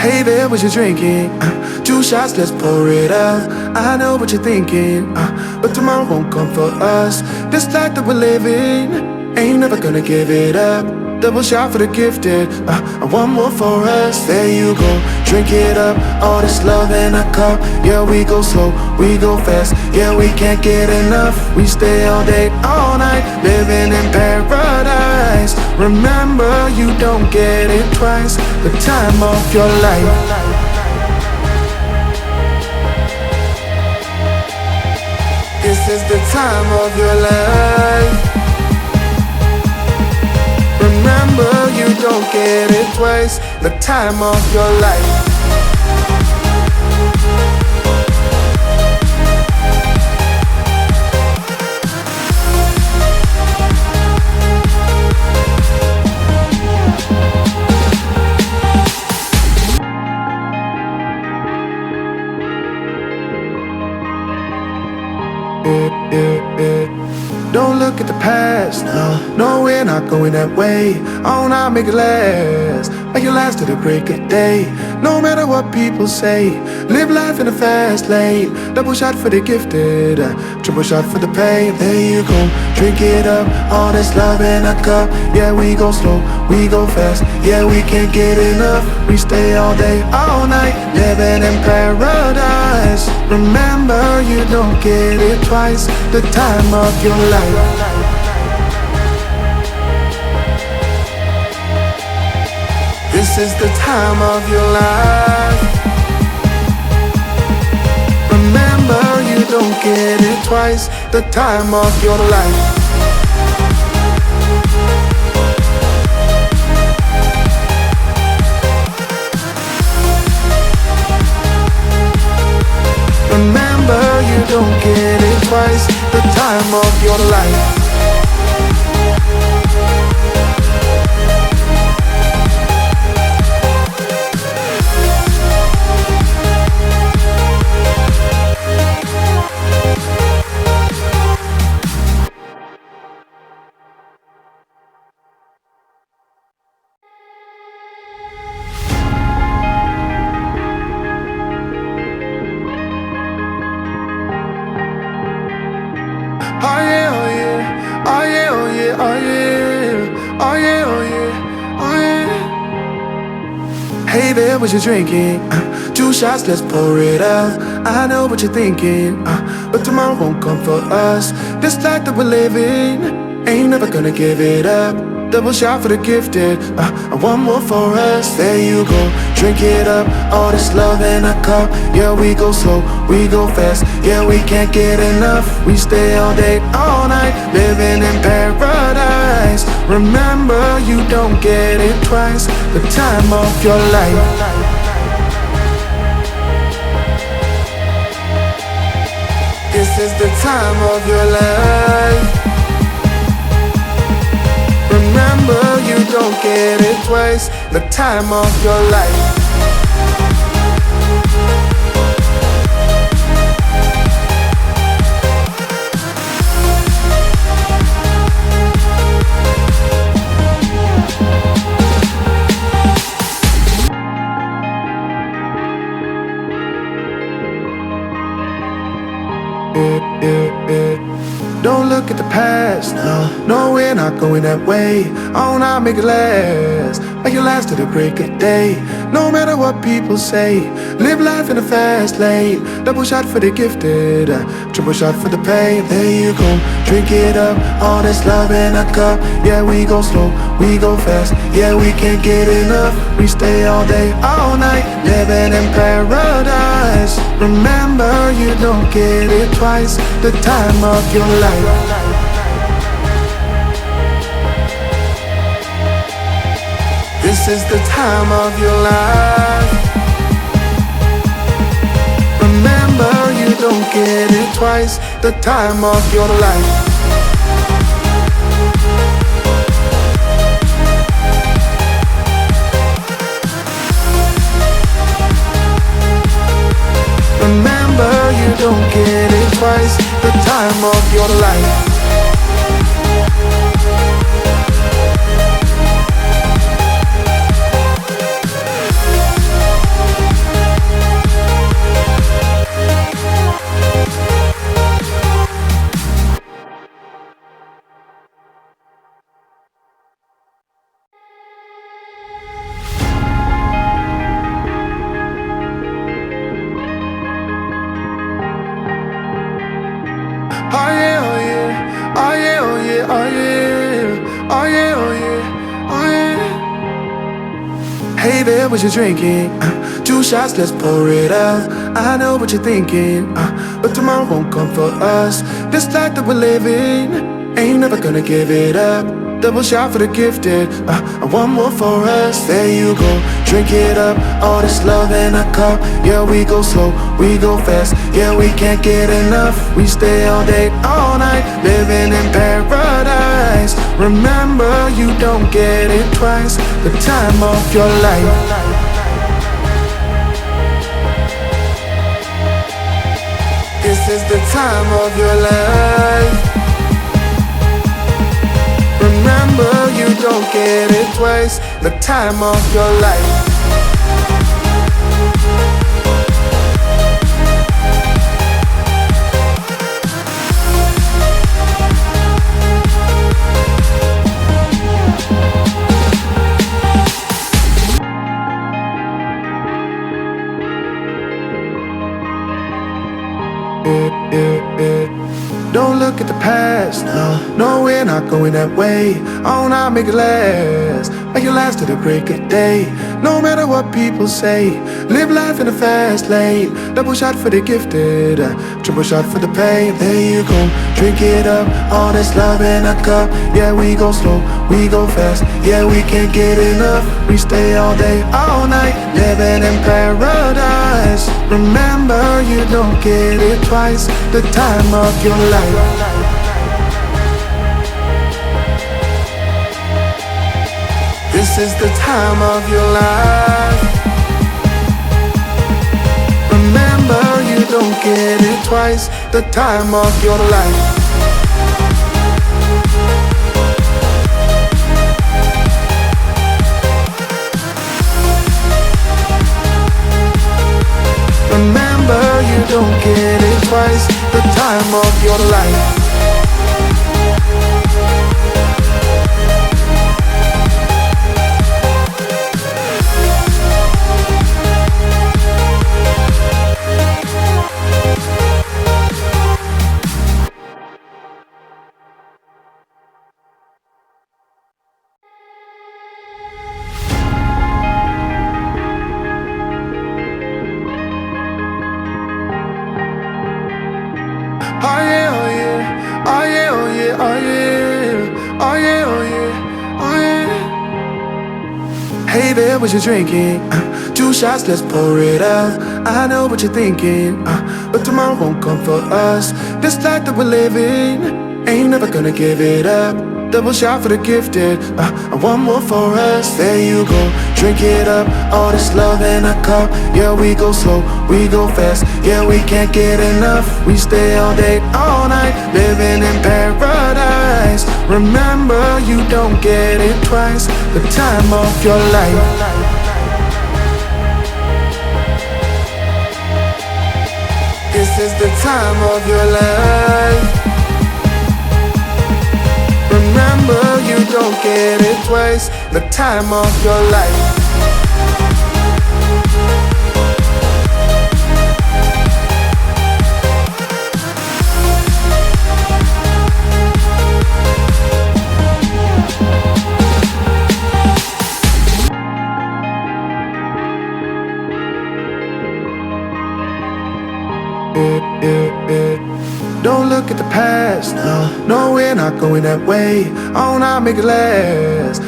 Hey there, what you drinking? 2 shots, let's pour it up. I know what you're thinking, but tomorrow won't come for us. This life that we're living, ain't never gonna give it up. Double shot for the gifted, and one more for us. There you go, drink it up. All this love in a cup. Yeah, we go slow, we go fast. Yeah, we can't get enough. We stay all day, all night, living in paradise. Remember, you don't get it twice. The time of your life. This is the time of your life. Remember, you don't get it twice. The time of your life. Don't look at the past, no, we're not going that way. Oh, now make it last, make it last to the break of day. No matter what people say, live life in a fast lane. Double shot for the gifted, triple shot for the pain. There you go, drink it up. All this love in a cup. Yeah, we go slow, we go fast. Yeah, we can't get enough. We stay all day, all night, living in paradise. Remember, you don't get it twice. The time of your life. This is the time of your life. Remember, you don't get it twice. The time of your life. Remember, you don't get it twice. The time of your life. Oh yeah, oh yeah, oh yeah, oh yeah, oh yeah, oh yeah, oh yeah, oh yeah. Hey there, what you drinking? 2 shots, let's pour it up. I know what you're thinking, but tomorrow won't come for us. This life that we're living, ain't never gonna give it up. Double shot for the gifted, and one more for us. There you go, drink it up. All this love in a cup. Yeah, we go slow, we go fast. Yeah, we can't get enough. We stay all day, all night, living in paradise. Remember, you don't get it twice. The time of your life. This is the time of your life. Remember, you don't get it twice. The time of your life. Don't look at the past, no, we're not going that way. Oh, now make it last to the break of day. No matter what people say, live life in a fast lane. Double shot for the gifted, triple shot for the pain. There you go, drink it up. All this love in a cup. Yeah, we go slow, we go fast. Yeah, we can't get enough. We stay all day, all night, living in paradise. Remember, you don't get it twice. The time of your life. This is the time of your life. Remember, you don't get it twice. The time of your life. Remember, you don't get it twice. The time of your life. Hey there, what you drinking? 2 shots, let's pour it out. I know what you're thinking, but tomorrow won't come for us. This life that we're living, ain't never gonna give it up. Double shot for the gifted, and one more for us. There you go, drink it up. All this love in a cup. Yeah, we go slow, we go fast. Yeah, we can't get enough. We stay all day, all night, living in paradise. Remember, you don't get it twice. The time of your life. This is the time of your life. Remember, you don't get it twice. The time of your life. Don't look at the past, no, we're not going that way. Oh, now make it last, make it last to the break of day. No matter what people say, live life in the fast lane. Double shot for the gifted, triple shot for the pain. There you go, drink it up, all this love in a cup. Yeah, we go slow, we go fast. Yeah, we can't get enough. We stay all day, all night, living in paradise. Remember, you don't get it twice. The time of your life. This is the time of your life. Remember, you don't get it twice. The time of your life. Remember, you don't get it twice. The time of your life. Oh yeah, oh yeah, oh yeah, oh yeah, oh yeah, oh yeah, oh yeah, oh yeah. Hey there, what you drinking? 2 shots, let's pour it out. I know what you're thinking, but tomorrow won't come for us. This life that we're living, ain't never gonna give it up. Double shot for the gifted, and one more for us. There you go, drink it up. All this love in a cup. Yeah, we go slow, we go fast. Yeah, we can't get enough. We stay all day, all night, living in paradise. Remember, you don't get it twice. The time of your life. This is the time of your life. Remember, you don't get it twice. The time of your life. Don't look at the past, no, we're not going that way. Oh, now make it last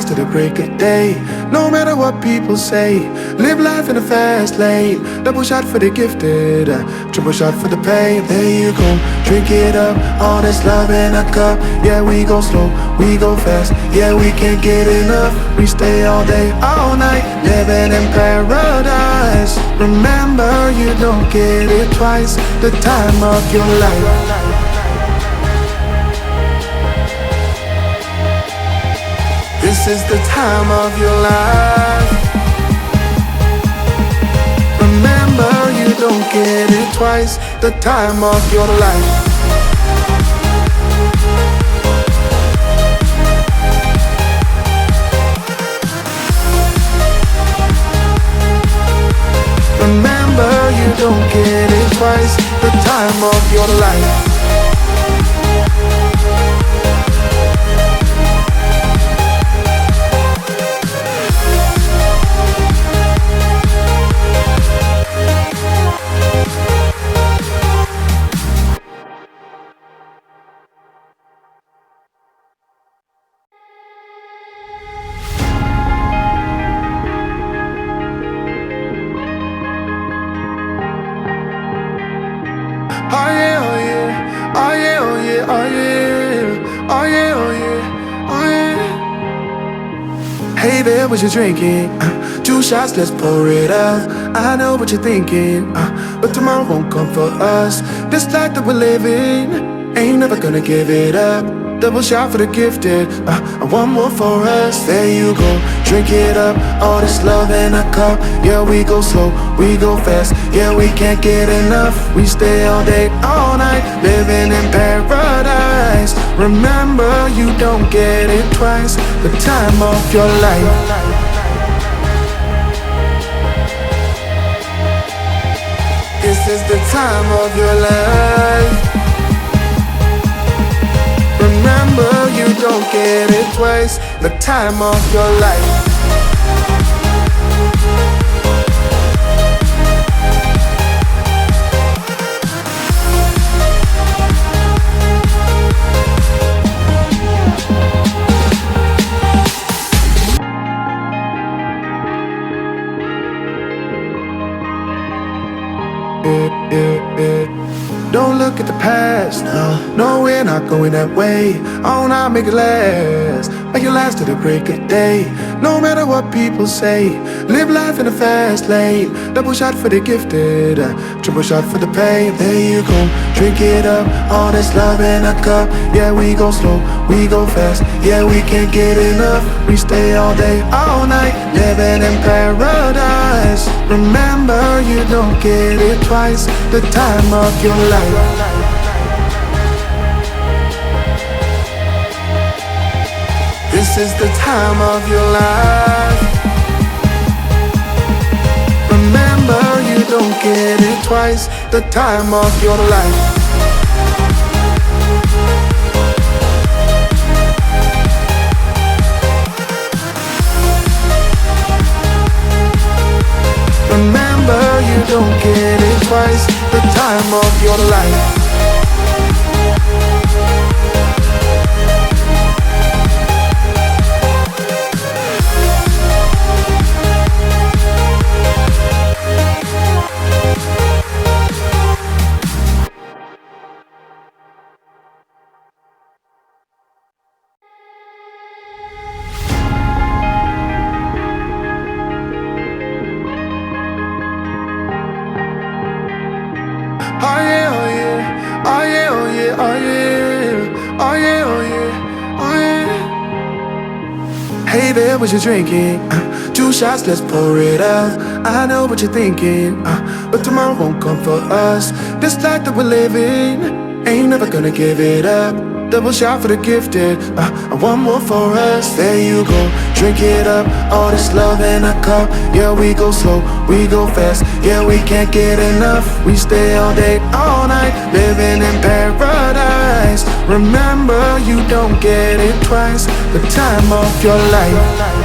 to the break of day. No matter what people say, live life in the fast lane. Double shot for the gifted, triple shot for the pain. There you go, drink it up, all this love in a cup. Yeah, we go slow, we go fast. Yeah, we can't get enough. We stay all day, all night, living in paradise. Remember, you don't get it twice. The time of your life. This is the time of your life. Remember, you don't get it twice. The time of your life. Remember, you don't get it twice. The time of your life. Oh yeah, oh yeah, oh yeah. Oh yeah, oh yeah, oh yeah. Hey there, what you drinking? 2 shots, let's pour it up. I know what you're thinking, but tomorrow won't come for us. This life that we're living, ain't never gonna give it up. Double shot for the gifted, and one more for us. There you go, drink it up. All this love in a cup. Yeah, we go slow, we go fast. Yeah, we can't get enough. We stay all day, all night, living in paradise. Remember, you don't get it twice. The time of your life. This is the time of your life. Remember, you don't get it twice. The time of your life. Don't look at the past, no, we're not going that way. Oh, now make it last, make it last to the break of day. No matter what people say, live life in a fast lane. Double shot for the gifted, triple shot for the pain. There you go, drink it up, all this love in a cup. Yeah, we go slow, we go fast. Yeah, we can't get enough. We stay all day, all night, living in paradise. Remember, you don't get it twice. The time of your life. This is the time of your life. Remember, you don't get it twice. The time of your life. Remember, you don't get it twice. The time of your life. Oh yeah, oh yeah, oh yeah, oh yeah, oh yeah, oh yeah, oh yeah, oh yeah. Hey there, what you drinking? 2 shots, let's pour it up. I know what you're thinking, but tomorrow won't come for us. This life that we're living, ain't never gonna give it up. Double shot for the gifted, and one more for us. There you go, drink it up. All this love in a cup. Yeah, we go slow, we go fast. Yeah, we can't get enough. We stay all day, all night, living in paradise. Remember, you don't get it twice. The time of your life.